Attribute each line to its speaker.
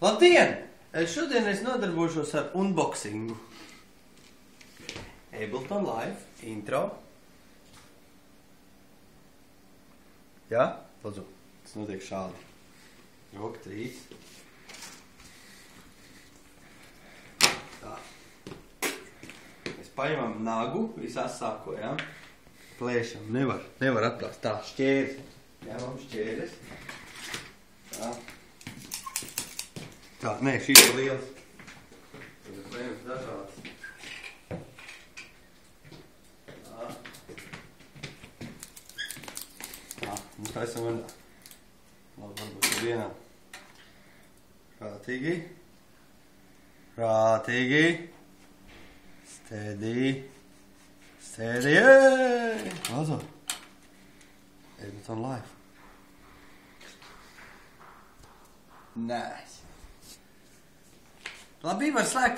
Speaker 1: Labdien! Šodien es nodarbošos ar unboxingu. Ableton Live, intro. Jā, lūdzu. Tas notiek šādi. Roka 3. Tā. Mēs paņemam nagu, visu asāko, jā? Plēšam, nevar atklāt. Tā, šķēres. Ņemam šķēres. Tā. Tā, nē, šīs ir liels. Tagad lēmas dažādas. Tā. Tā, nu taisam vaļā. Labi, varbūt ir vienā. Prātīgi. Prātīgi. Steady. Steady. Lazo. Ableton Live. Nice. Labi, var slēgt